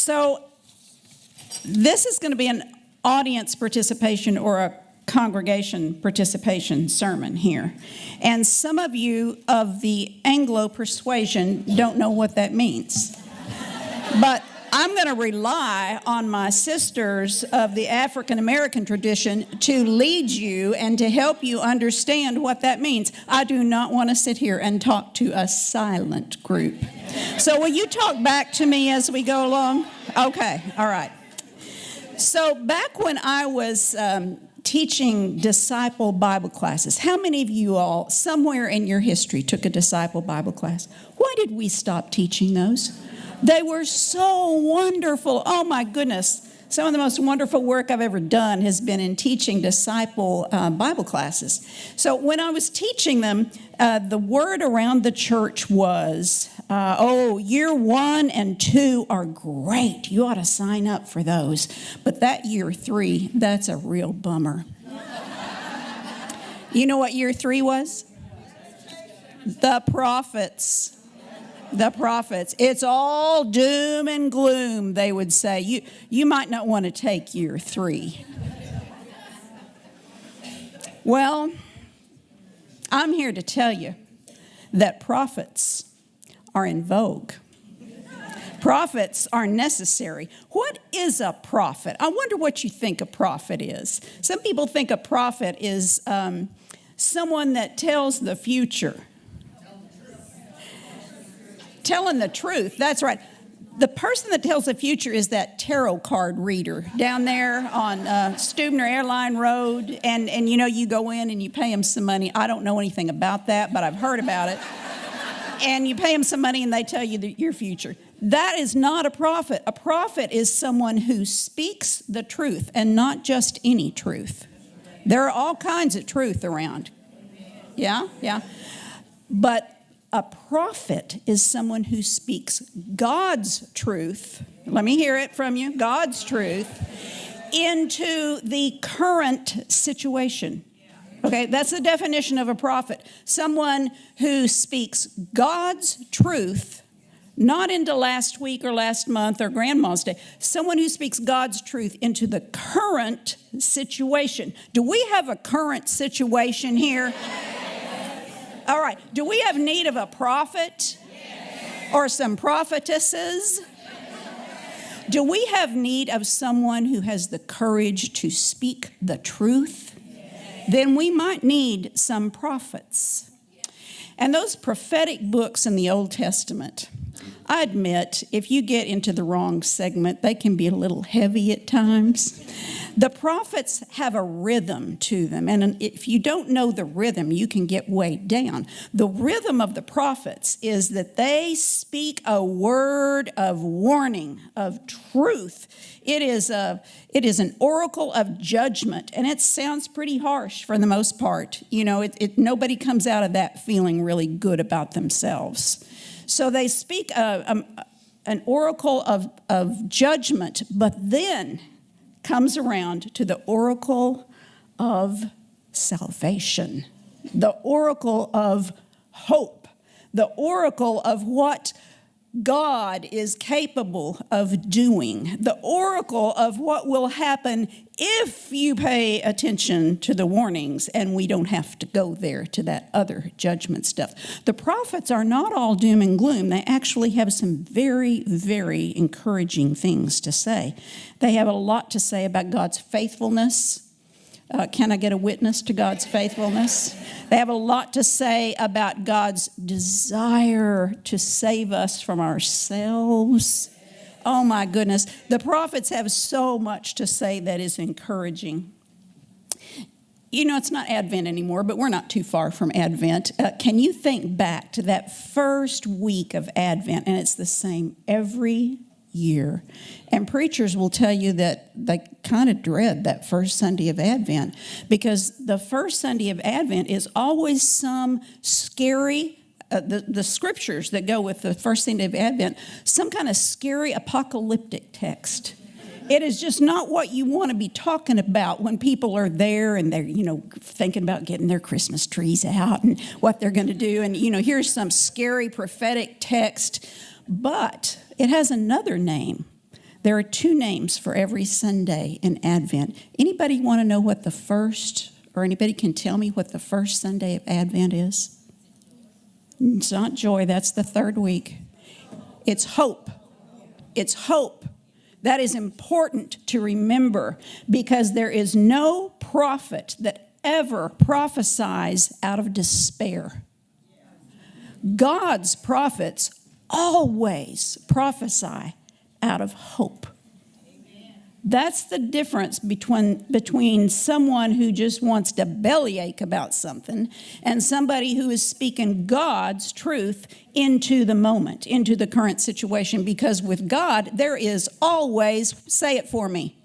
So this is going to be an audience participation or a congregation participation sermon here. And some of you of the Anglo persuasion don't know what that means. But I'm going to rely on my sisters of the African American tradition to lead you and to help you understand what that means. I do not want to sit here and talk to a silent group. So will you talk back to me as we go along? Okay, all right. So back when I was teaching disciple Bible classes, how many of you all somewhere in your history took a disciple Bible class? Why did we stop teaching those? They were so wonderful. Oh my goodness. Some of the most wonderful work I've ever done has been in teaching disciple Bible classes. So when I was teaching them, the word around the church was, year 1 and 2 are great. You ought to sign up for those. But that year 3, that's a real bummer. You know what year 3 was? The prophets. The prophets. It's all doom and gloom, they would say. You might not want to take year 3. Well, I'm here to tell you that prophets are in vogue. Prophets are necessary. What is a prophet? I wonder what you think a prophet is. Some people think a prophet is someone that tells the future. Telling the truth, that's right. The person that tells the future is that tarot card reader down there on Stubner Airline Road. And you know, you go in and you pay them some money. I don't know anything about that, but I've heard about it. And you pay them some money and they tell you your future. That is not a prophet. A prophet is someone who speaks the truth and not just any truth. There are all kinds of truth around. Yeah. But a prophet is someone who speaks God's truth. Let me hear it from you. God's truth into the current situation. Okay, that's the definition of a prophet. Someone who speaks God's truth, not into last week or last month or Grandma's Day. Someone who speaks God's truth into the current situation. Do we have a current situation here? All right. Do we have need of a prophet or some prophetesses? Do we have need of someone who has the courage to speak the truth? Then we might need some prophets. And those prophetic books in the Old Testament, I admit, if you get into the wrong segment, they can be a little heavy at times. The prophets have a rhythm to them, and if you don't know the rhythm, you can get weighed down. The rhythm of the prophets is that they speak a word of warning, of truth. It is an oracle of judgment, and it sounds pretty harsh for the most part. You know, nobody comes out of that feeling really good about themselves. So they speak an oracle of judgment, but then comes around to the oracle of salvation, the oracle of hope, the oracle of what God is capable of doing, the oracle of what will happen if you pay attention to the warnings, and we don't have to go there to that other judgment stuff. The prophets are not all doom and gloom. They actually have some very, very encouraging things to say. They have a lot to say about God's faithfulness. Can I get a witness to God's faithfulness? They have a lot to say about God's desire to save us from ourselves. Oh my goodness. The prophets have so much to say that is encouraging. You know, it's not Advent anymore, but we're not too far from Advent. Can you think back to that first week of Advent? And it's the same every year. And preachers will tell you that they kind of dread that first Sunday of Advent, because the first Sunday of Advent is always some scary, the scriptures that go with the first Sunday of Advent, some kind of scary apocalyptic text. It is just not what you want to be talking about when people are there and they're, thinking about getting their Christmas trees out and what they're going to do. And, here's some scary prophetic text, but it has another name. There are two names for every Sunday in Advent. Anybody want to know what the first, or anybody can tell me what the first Sunday of Advent is? It's not joy, that's the third week. It's hope. It's hope. That is important to remember because there is no prophet that ever prophesies out of despair. God's prophets always prophesy out of hope. That's the difference between someone who just wants to bellyache about something and somebody who is speaking God's truth into the moment, into the current situation. Because with God, there is always, say it for me,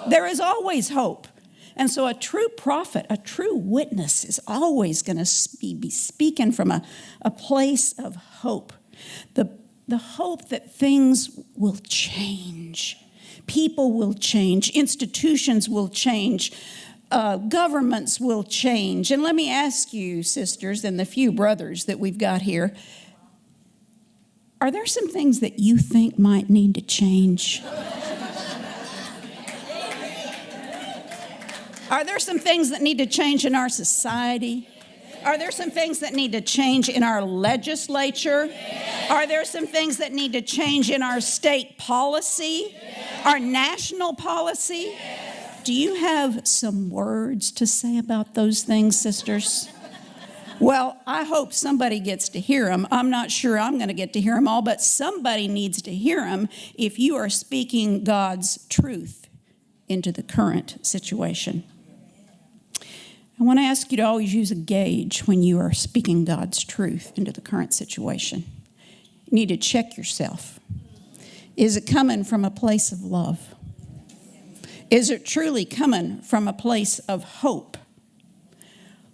there is always hope. And so a true prophet, a true witness is always going to be speaking from a place of hope. The hope that things will change. People will change. Institutions will change. Governments will change. And let me ask you, sisters, and the few brothers that we've got here, are there some things that you think might need to change? Are there some things that need to change in our society? Are there some things that need to change in our legislature? Are there some things that need to change in our state policy? Our national policy? Do you have some words to say about those things, sisters? Well, I hope somebody gets to hear them. I'm not sure I'm going to get to hear them all, but somebody needs to hear them if you are speaking God's truth into the current situation. I want to ask you to always use a gauge when you are speaking God's truth into the current situation. You need to check yourself. Is it coming from a place of love? Is it truly coming from a place of hope?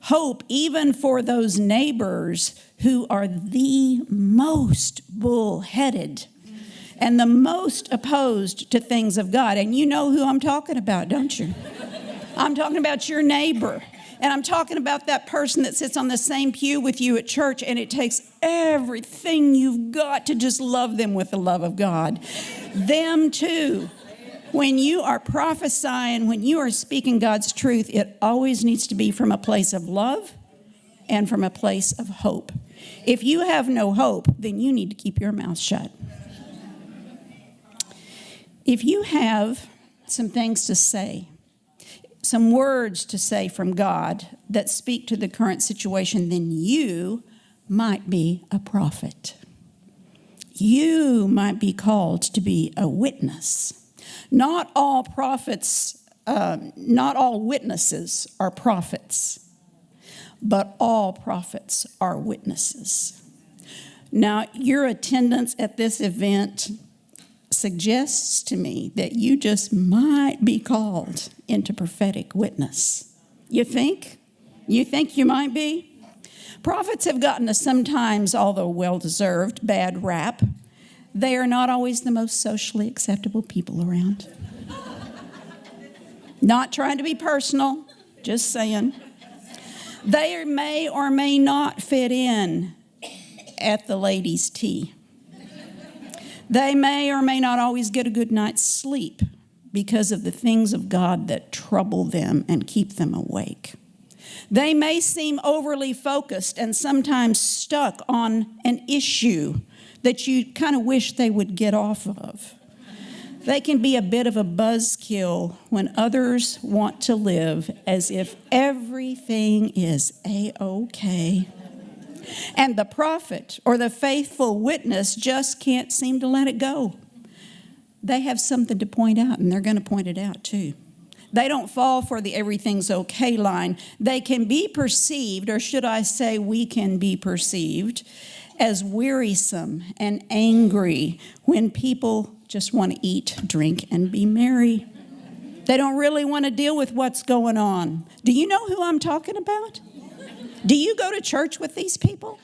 Hope even for those neighbors who are the most bullheaded and the most opposed to things of God. And you know who I'm talking about, don't you? I'm talking about your neighbor. And I'm talking about that person that sits on the same pew with you at church, and it takes everything you've got to just love them with the love of God. Them too. When you are prophesying, when you are speaking God's truth, it always needs to be from a place of love and from a place of hope. If you have no hope, then you need to keep your mouth shut. If you have some things to say, some words to say from God that speak to the current situation, then you might be a prophet. You might be called to be a witness. Not all prophets, not all witnesses are prophets, but all prophets are witnesses. Now, your attendance at this event suggests to me that you just might be called into prophetic witness. You think? You think you might be? Prophets have gotten a sometimes, although well-deserved, bad rap. They are not always the most socially acceptable people around. Not trying to be personal, just saying. They may or may not fit in at the ladies' tea. They may or may not always get a good night's sleep because of the things of God that trouble them and keep them awake. They may seem overly focused and sometimes stuck on an issue that you kind of wish they would get off of. They can be a bit of a buzzkill when others want to live as if everything is A-OK. And the prophet or the faithful witness just can't seem to let it go. They have something to point out, and they're going to point it out too. They don't fall for the everything's okay line. They can be perceived, or should I say we can be perceived, as wearisome and angry when people just want to eat, drink, and be merry. They don't really want to deal with what's going on. Do you know who I'm talking about? Do you go to church with these people?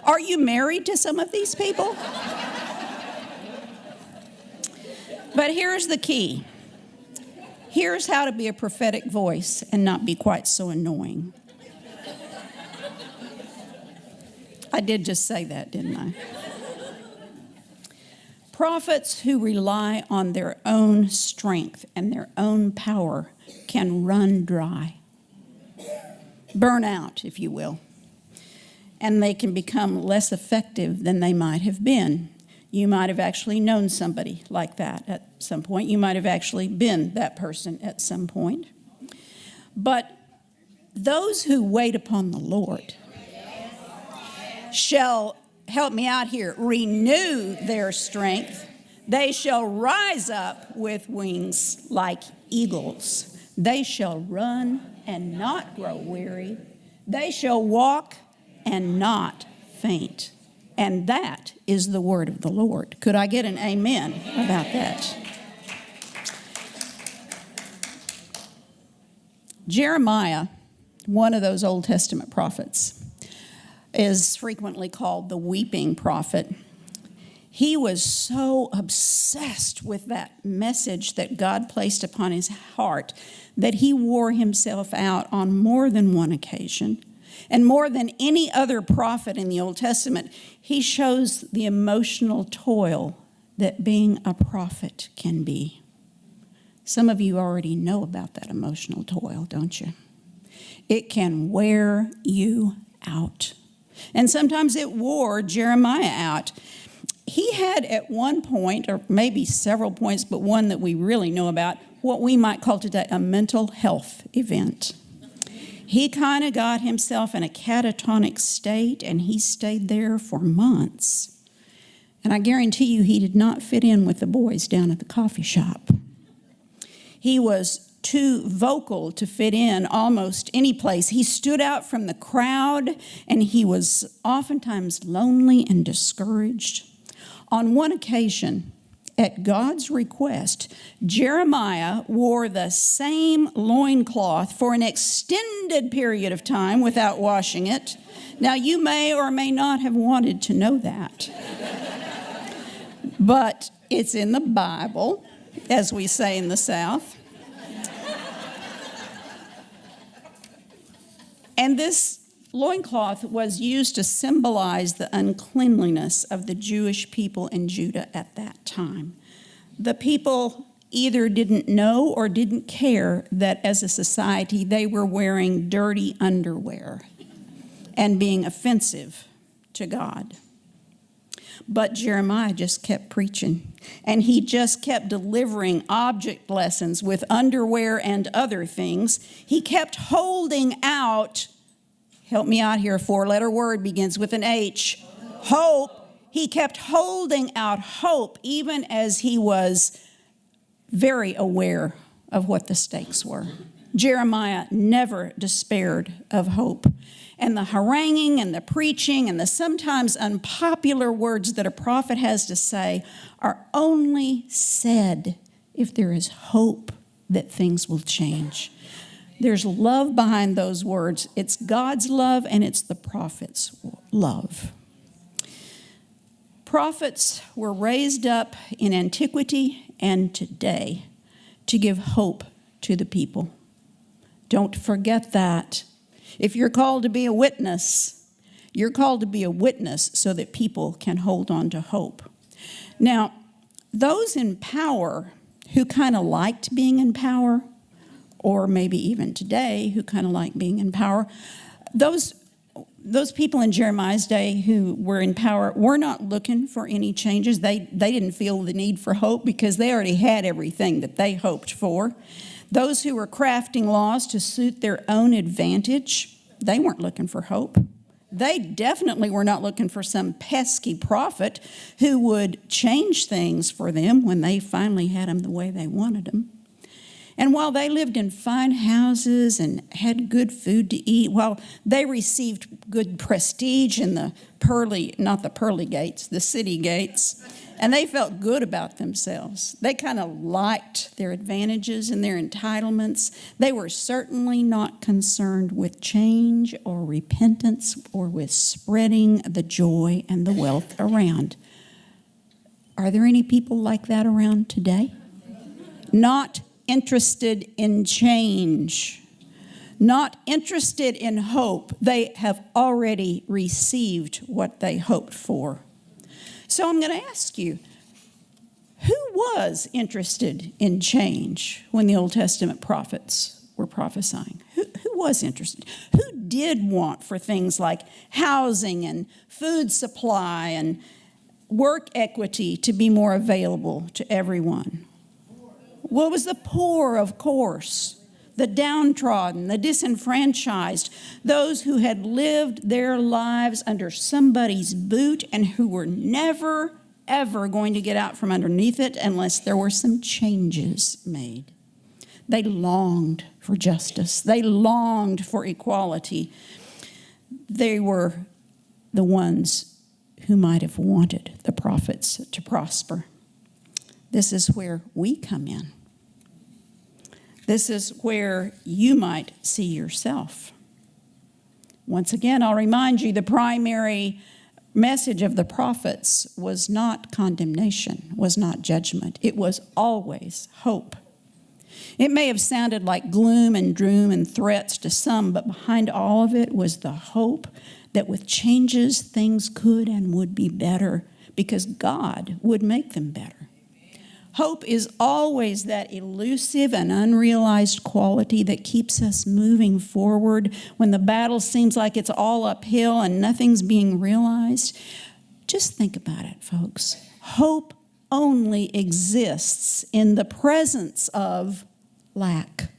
Are you married to some of these people? But here's the key. Here's how to be a prophetic voice and not be quite so annoying. I did just say that, didn't I? Prophets who rely on their own strength and their own power can run dry, burn out, if you will, and they can become less effective than they might have been. You might have actually known somebody like that at some point. You might have actually been that person at some point. But those who wait upon the Lord shall, help me out here, renew their strength. They shall rise up with wings like eagles. They shall run and not grow weary. They shall walk and not faint. And that is the word of the Lord. Could I get an amen about that? Jeremiah, one of those Old Testament prophets, is frequently called the weeping prophet. He was so obsessed with that message that God placed upon his heart that he wore himself out on more than one occasion. And more than any other prophet in the Old Testament, he shows the emotional toil that being a prophet can be. Some of you already know about that emotional toil, don't you? It can wear you out. And sometimes it wore Jeremiah out. He had at one point, or maybe several points, but one that we really know about, what we might call today a mental health event. He kind of got himself in a catatonic state, and he stayed there for months. And I guarantee you he did not fit in with the boys down at the coffee shop. He was too vocal to fit in almost any place. He stood out from the crowd, and he was oftentimes lonely and discouraged. On one occasion, at God's request, Jeremiah wore the same loincloth for an extended period of time without washing it. Now, you may or may not have wanted to know that, but it's in the Bible, as we say in the South. And this loincloth was used to symbolize the uncleanliness of the Jewish people in Judah at that time. The people either didn't know or didn't care that as a society they were wearing dirty underwear and being offensive to God. But Jeremiah just kept preaching, and he just kept delivering object lessons with underwear and other things. He kept holding out. Help me out here. A four-letter word begins with an H. Hope. He kept holding out hope even as he was very aware of what the stakes were. Jeremiah never despaired of hope. And the haranguing and the preaching and the sometimes unpopular words that a prophet has to say are only said if there is hope that things will change. There's love behind those words. It's God's love and it's the prophet's love. Prophets were raised up in antiquity and today to give hope to the people. Don't forget that. If you're called to be a witness, you're called to be a witness so that people can hold on to hope. Now, those in power who kind of liked being in power, or maybe even today who kind of like being in power, those people in Jeremiah's day who were in power were not looking for any changes. They didn't feel the need for hope because they already had everything that they hoped for. Those who were crafting laws to suit their own advantage, they weren't looking for hope. They definitely were not looking for some pesky prophet who would change things for them when they finally had them the way they wanted them. And while they lived in fine houses and had good food to eat, while they received good prestige in the city gates, and they felt good about themselves. They kind of liked their advantages and their entitlements. They were certainly not concerned with change or repentance or with spreading the joy and the wealth around. Are there any people like that around today? Not interested in change, not interested in hope. They have already received what they hoped for. So I'm going to ask you, was interested in change when the Old Testament prophets were prophesying? Who was interested? Who did want for things like housing and food supply and work equity to be more available to everyone? Well, it was the poor, of course, the downtrodden, the disenfranchised, those who had lived their lives under somebody's boot and who were never, ever going to get out from underneath it unless there were some changes made. They longed for justice. They longed for equality. They were the ones who might have wanted the prophets to prosper. This is where we come in. This is where you might see yourself. Once again, I'll remind you, the primary message of the prophets was not condemnation, was not judgment. It was always hope. It may have sounded like gloom and doom and threats to some, but behind all of it was the hope that with changes, things could and would be better because God would make them better. Hope is always that elusive and unrealized quality that keeps us moving forward when the battle seems like it's all uphill and nothing's being realized. Just think about it, folks. Hope only exists in the presence of lack.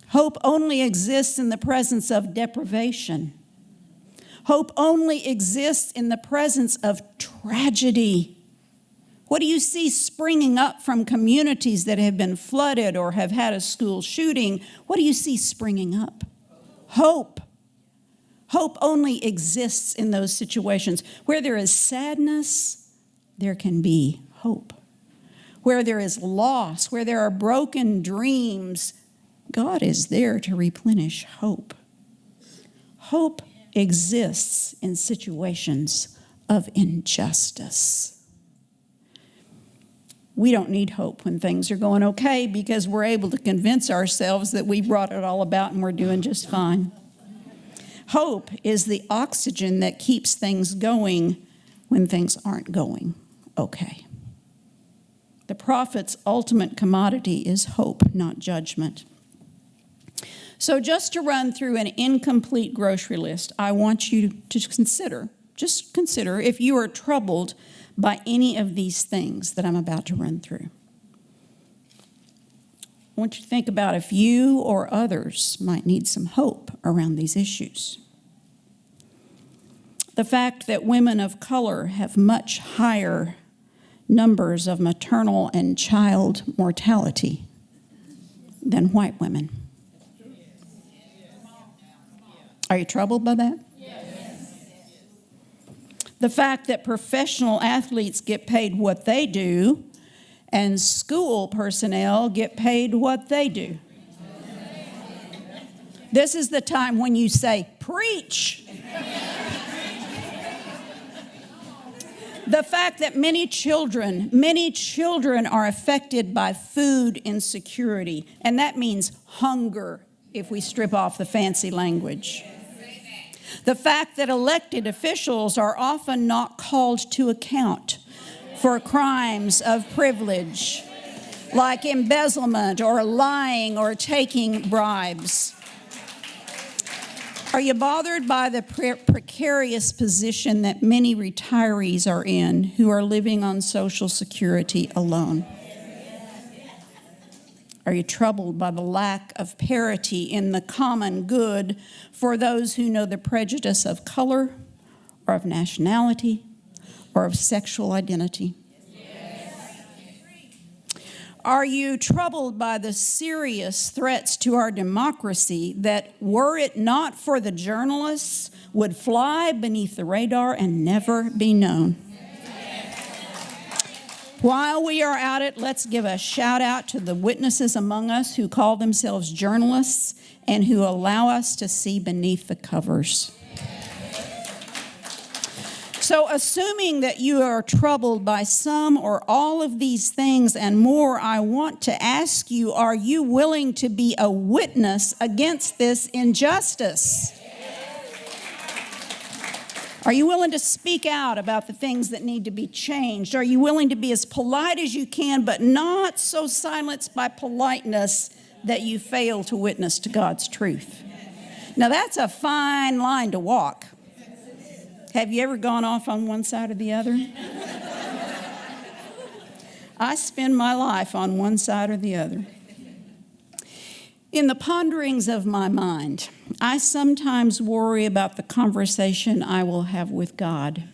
Hope only exists in the presence of deprivation. Hope only exists in the presence of tragedy. What do you see springing up from communities that have been flooded or have had a school shooting? What do you see springing up? Hope. Hope only exists in those situations. Where there is sadness, there can be hope. Where there is loss, where there are broken dreams, God is there to replenish hope. Hope exists in situations of injustice. We don't need hope when things are going okay because we're able to convince ourselves that we brought it all about and we're doing just fine. Hope is the oxygen that keeps things going when things aren't going okay. The prophet's ultimate commodity is hope, not judgment. So just to run through an incomplete grocery list, I want you to consider if you are troubled by any of these things that I'm about to run through. I want you to think about if you or others might need some hope around these issues. The fact that women of color have much higher numbers of maternal and child mortality than white women. Are you troubled by that? The fact that professional athletes get paid what they do and school personnel get paid what they do. This is the time when you say, preach. The fact that many children are affected by food insecurity, and that means hunger if we strip off the fancy language. The fact that elected officials are often not called to account for crimes of privilege, like embezzlement or lying or taking bribes. Are you bothered by the precarious position that many retirees are in who are living on Social Security alone? Are you troubled by the lack of parity in the common good for those who know the prejudice of color or of nationality or of sexual identity? Yes. Are you troubled by the serious threats to our democracy that, were it not for the journalists, would fly beneath the radar and never be known? While we are at it, let's give a shout out to the witnesses among us who call themselves journalists and who allow us to see beneath the covers. So, assuming that you are troubled by some or all of these things and more, I want to ask you, are you willing to be a witness against this injustice? Are you willing to speak out about the things that need to be changed? Are you willing to be as polite as you can, but not so silenced by politeness that you fail to witness to God's truth? Now, that's a fine line to walk. Have you ever gone off on one side or the other? I spend my life on one side or the other. In the ponderings of my mind, I sometimes worry about the conversation I will have with God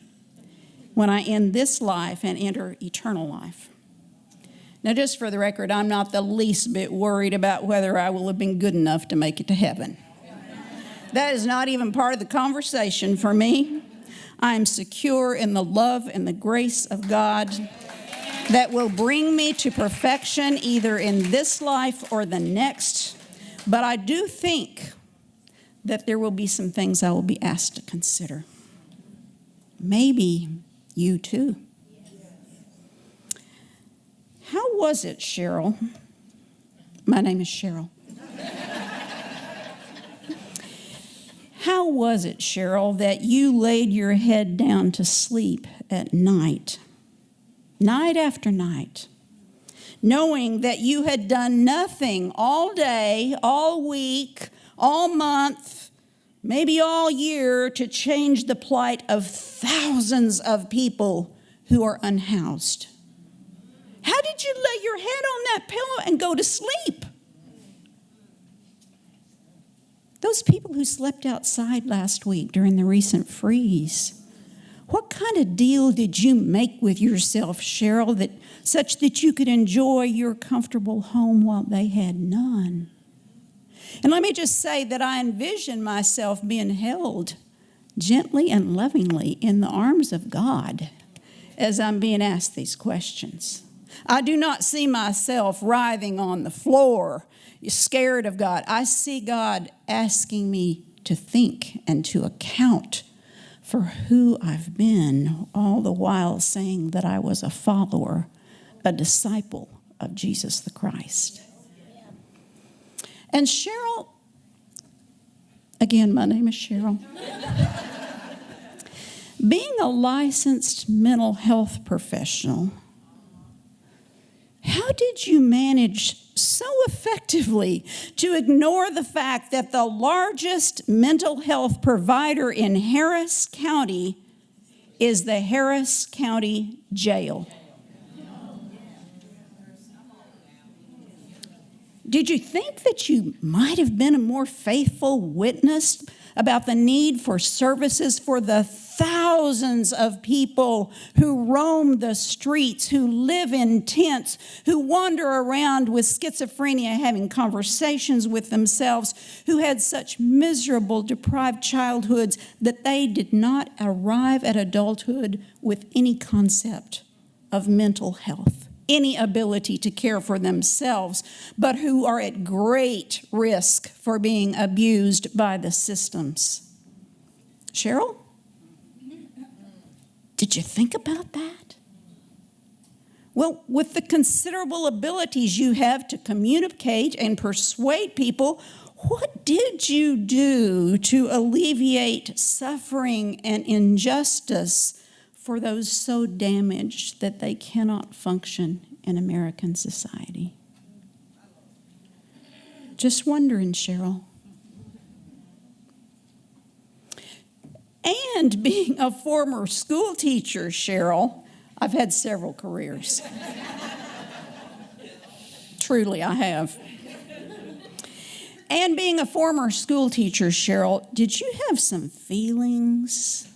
when I end this life and enter eternal life. Now, just for the record, I'm not the least bit worried about whether I will have been good enough to make it to heaven. That is not even part of the conversation for me. I am secure in the love and the grace of God that will bring me to perfection either in this life or the next. But I do think that there will be some things I will be asked to consider. Maybe you too. How was it, Cheryl? My name is Cheryl. How was it, Cheryl, that you laid your head down to sleep at night after night, knowing that you had done nothing all day, all week, all month, maybe all year to change the plight of thousands of people who are unhoused? How did you lay your head on that pillow and go to sleep? Those people who slept outside last week during the recent freeze, what kind of deal did you make with yourself, Cheryl, such that you could enjoy your comfortable home while they had none? And let me just say that I envision myself being held gently and lovingly in the arms of God as I'm being asked these questions. I do not see myself writhing on the floor, scared of God. I see God asking me to think and to account for who I've been, all the while saying that I was a follower, a disciple of Jesus the Christ. And Cheryl, again, my name is Cheryl. Being a licensed mental health professional, how did you manage so effectively to ignore the fact that the largest mental health provider in Harris County is the Harris County Jail? Did you think that you might have been a more faithful witness about the need for services for the thousands of people who roam the streets, who live in tents, who wander around with schizophrenia, having conversations with themselves, who had such miserable, deprived childhoods that they did not arrive at adulthood with any concept of mental health, any ability to care for themselves, but who are at great risk for being abused by the systems? Cheryl? Did you think about that? Well, with the considerable abilities you have to communicate and persuade people, what did you do to alleviate suffering and injustice for those so damaged that they cannot function in American society? Just wondering, Cheryl. And being a former school teacher, Cheryl, I've had several careers. Truly, I have. And being a former school teacher, Cheryl, did you have some feelings?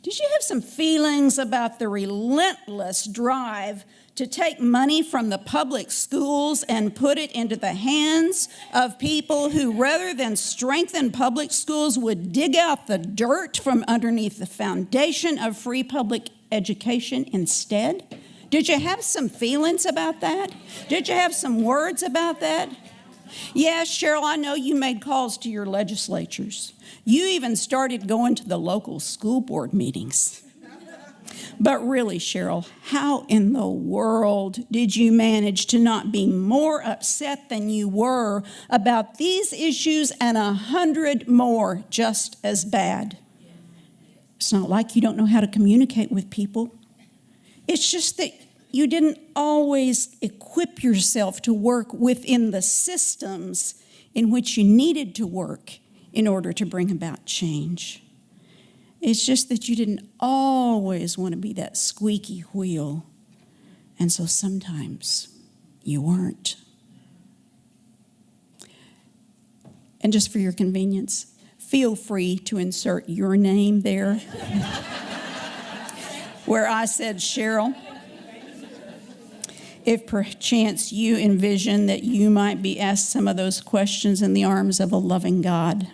Did you have some feelings about the relentless drive to take money from the public schools and put it into the hands of people who, rather than strengthen public schools, would dig out the dirt from underneath the foundation of free public education instead? Did you have some feelings about that? Did you have some words about that? Yes, Cheryl, I know you made calls to your legislatures. You even started going to the local school board meetings. But really, Cheryl, how in the world did you manage to not be more upset than you were about these issues and 100 more just as bad? It's not like you don't know how to communicate with people. It's just that you didn't always equip yourself to work within the systems in which you needed to work in order to bring about change. It's just that you didn't always want to be that squeaky wheel, and so sometimes you weren't. And just for your convenience, feel free to insert your name there where I said Cheryl. If perchance you envision that you might be asked some of those questions in the arms of a loving God,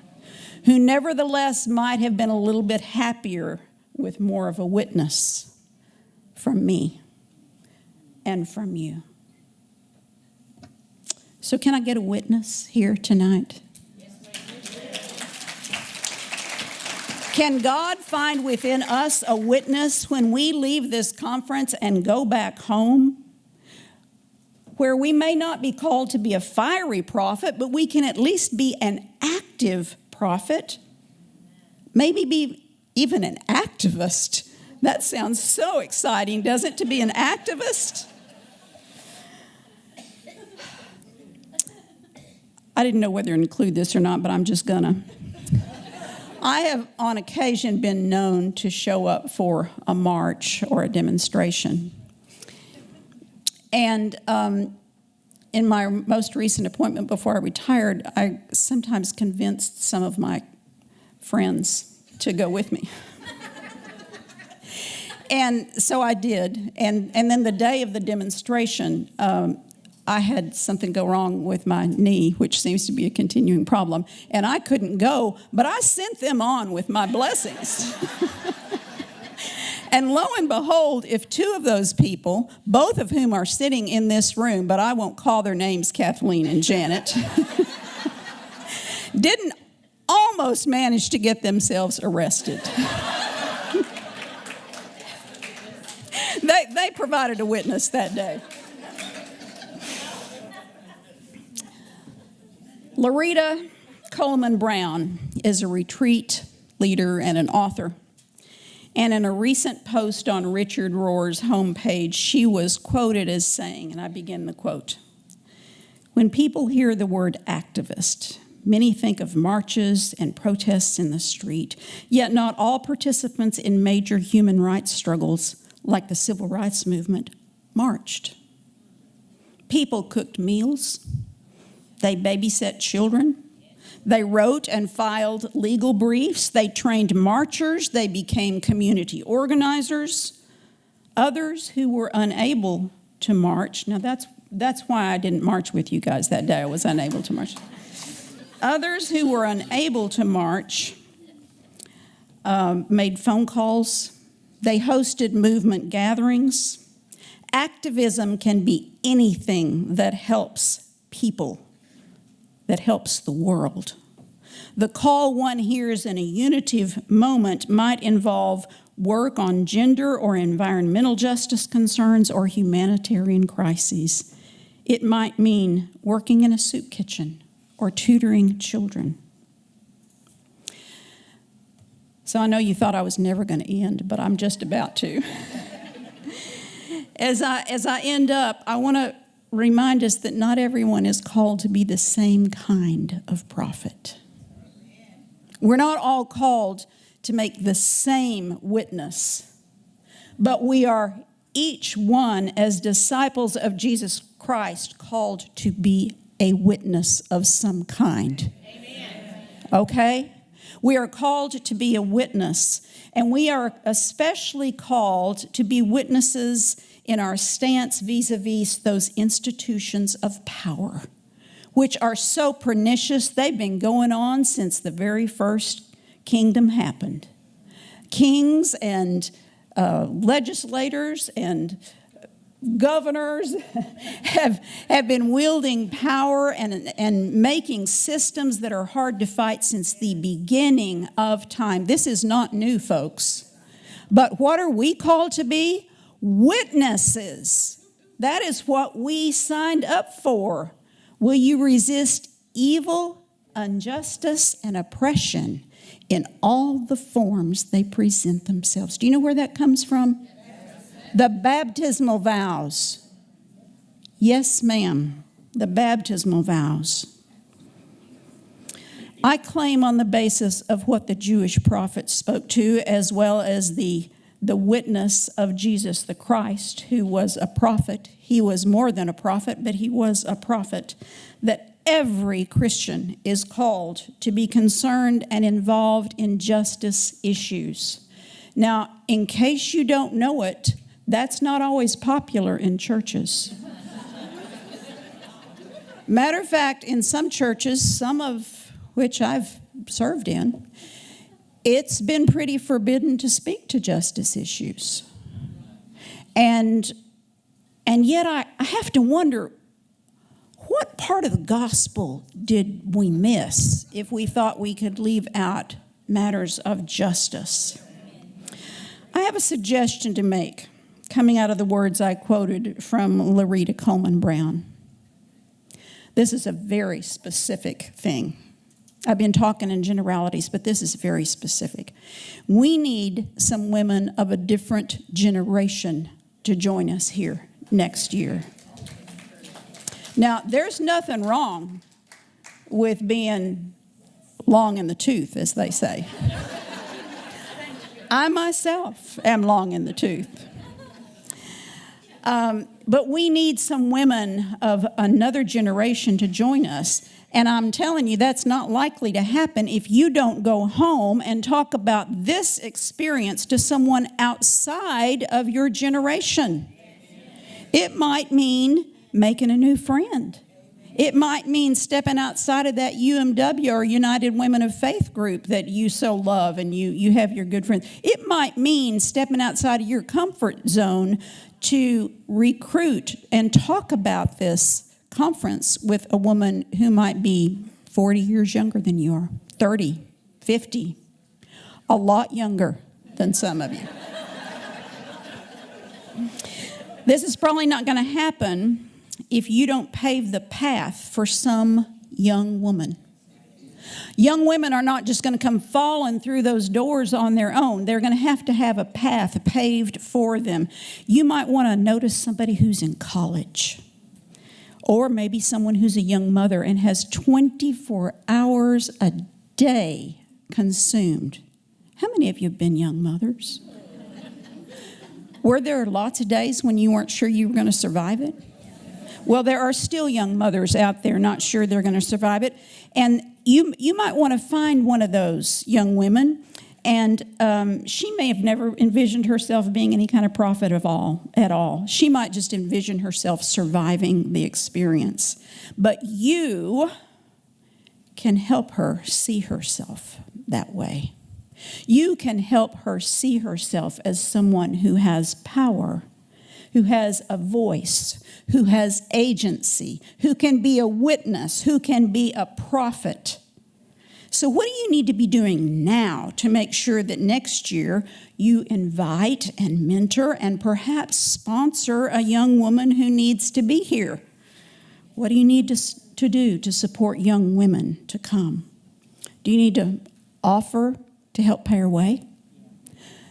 who nevertheless might have been a little bit happier with more of a witness from me and from you. So can I get a witness here tonight? Can God find within us a witness when we leave this conference and go back home, where we may not be called to be a fiery prophet, but we can at least be an active prophet, maybe be even an activist? That sounds so exciting, doesn't it, to be an activist? I didn't know whether to include this or not, but I'm just gonna. I have on occasion been known to show up for a march or a demonstration. And in my most recent appointment before I retired, I sometimes convinced some of my friends to go with me. And so I did. And then the day of the demonstration, I had something go wrong with my knee, which seems to be a continuing problem. And I couldn't go, but I sent them on with my blessings. And lo and behold, if two of those people, both of whom are sitting in this room, but I won't call their names, Kathleen and Janet, didn't almost manage to get themselves arrested. They provided a witness that day. Loretta Coleman Brown is a retreat leader and an author. And in a recent post on Richard Rohr's homepage, she was quoted as saying, and I begin the quote, "When people hear the word activist, many think of marches and protests in the street, yet not all participants in major human rights struggles, like the civil rights movement, marched. People cooked meals. They babysat children. They wrote and filed legal briefs. They trained marchers. They became community organizers. Others who were unable to march, now that's why I didn't march with you guys that day. I was unable to march. Others who were unable to march made phone calls. They hosted movement gatherings. Activism can be anything that helps people, that helps the world. The call one hears in a unitive moment might involve work on gender or environmental justice concerns or humanitarian crises. It might mean working in a soup kitchen or tutoring children. So I know you thought I was never going to end, but I'm just about to. As I end up, I want to remind us that not everyone is called to be the same kind of prophet. We're not all called to make the same witness, but we are each one, as disciples of Jesus Christ, called to be a witness of some kind. Amen. Okay? We are called to be a witness, and we are especially called to be witnesses in our stance vis-a-vis those institutions of power, which are so pernicious. They've been going on since the very first kingdom happened. Kings and legislators and governors have been wielding power and making systems that are hard to fight since the beginning of time. This is not new, folks. But what are we called to be? Witnesses. That is what we signed up for. Will you resist evil, injustice, and oppression in all the forms they present themselves. Do you know where that comes from? The baptismal vows. Yes, ma'am. The baptismal vows. I claim on the basis of what the Jewish prophets spoke to, as well as the witness of Jesus the Christ, who was a prophet. He was more than a prophet, but he was a prophet, that every Christian is called to be concerned and involved in justice issues. Now, in case you don't know it, that's not always popular in churches. Matter of fact, in some churches, some of which I've served in, it's been pretty forbidden to speak to justice issues. And yet I have to wonder, what part of the gospel did we miss if we thought we could leave out matters of justice? I have a suggestion to make, coming out of the words I quoted from Loretta Coleman Brown. This is a very specific thing. I've been talking in generalities, but this is very specific. We need some women of a different generation to join us here next year. Now, there's nothing wrong with being long in the tooth, as they say. I myself am long in the tooth. But we need some women of another generation to join us. And I'm telling you, that's not likely to happen if you don't go home and talk about this experience to someone outside of your generation. It might mean making a new friend. It might mean stepping outside of that UMW or United Women of Faith group that you so love and you have your good friends. It might mean stepping outside of your comfort zone to recruit and talk about this conference with a woman who might be 40 years younger than you are, 30, 50, a lot younger than some of you. This is probably not going to happen if you don't pave the path for some young woman. Young women are not just going to come falling through those doors on their own. They're going to have a path paved for them. You might want to notice somebody who's in college, or maybe someone who's a young mother and has 24 hours a day consumed. How many of you have been young mothers? Were there lots of days when you weren't sure you were going to survive it? Well, there are still young mothers out there not sure they're going to survive it. And you might want to find one of those young women. And she may have never envisioned herself being any kind of prophet at all. She might just envision herself surviving the experience. But you can help her see herself that way. You can help her see herself as someone who has power, who has a voice, who has agency, who can be a witness, who can be a prophet. So what do you need to be doing now to make sure that next year you invite and mentor and perhaps sponsor a young woman who needs to be here? What do you need to do to support young women to come? Do you need to offer to help pay her way?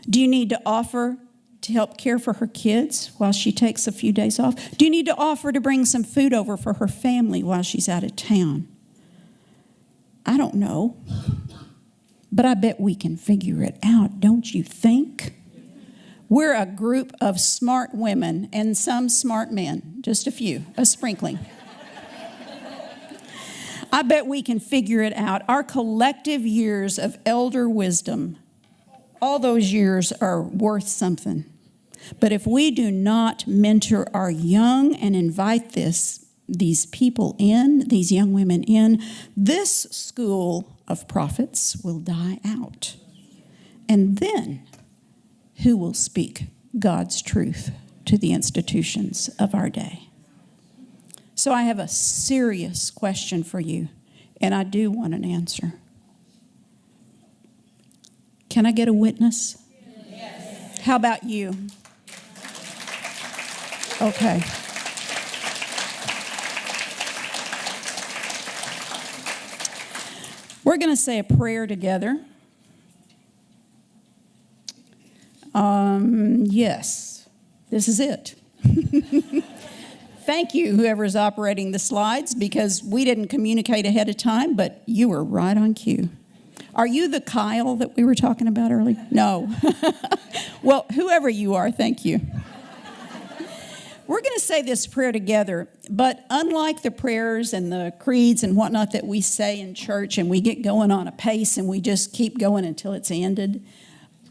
Do you need to offer to help care for her kids while she takes a few days off? Do you need to offer to bring some food over for her family while she's out of town? I don't know, but I bet we can figure it out, don't you think? We're a group of smart women and some smart men, just a few, a sprinkling. I bet we can figure it out. Our collective years of elder wisdom, all those years are worth something. But if we do not mentor our young and invite these people in, these young women in, this school of prophets will die out. And then who will speak God's truth to the institutions of our day? So I have a serious question for you, and I do want an answer. Can I get a witness? Yes. How about you? Okay. We're going to say a prayer together. Yes, this is it. Thank you, whoever's operating the slides, because we didn't communicate ahead of time, but you were right on cue. Are you the Kyle that we were talking about earlier? No. Well, whoever you are, thank you. We're going to say this prayer together, but unlike the prayers and the creeds and whatnot that we say in church and we get going on a pace and we just keep going until it's ended,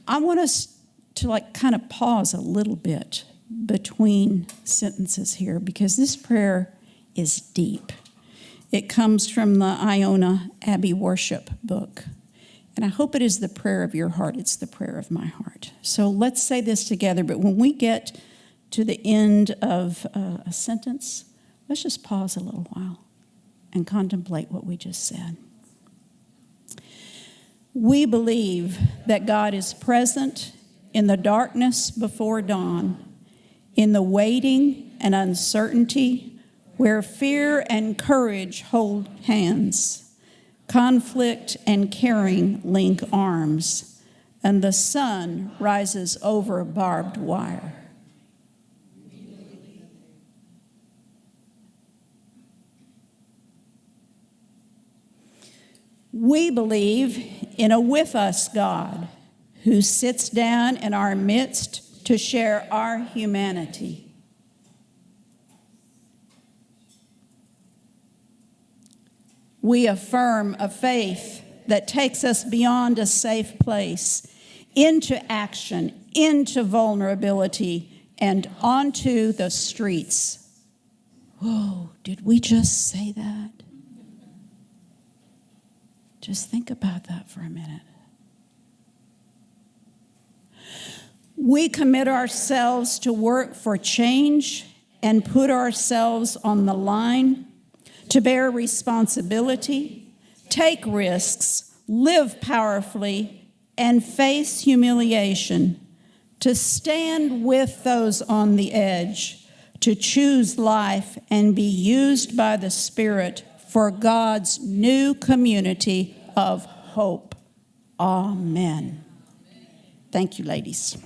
I want us to kind of pause a little bit between sentences here, because this prayer is deep. It comes from the Iona Abbey Worship book. And I hope it is the prayer of your heart. It's the prayer of my heart. So let's say this together. But when we get to the end of a sentence, let's just pause a little while and contemplate what we just said. We believe that God is present in the darkness before dawn, in the waiting and uncertainty, where fear and courage hold hands, conflict and caring link arms, and the sun rises over barbed wire. We believe in a with us God who sits down in our midst to share our humanity. We affirm a faith that takes us beyond a safe place, into action, into vulnerability, and onto the streets. Whoa, did we just say that? Just think about that for a minute. We commit ourselves to work for change and put ourselves on the line to bear responsibility, take risks, live powerfully, and face humiliation, to stand with those on the edge, to choose life and be used by the Spirit for God's new community of hope. Amen. Thank you, ladies.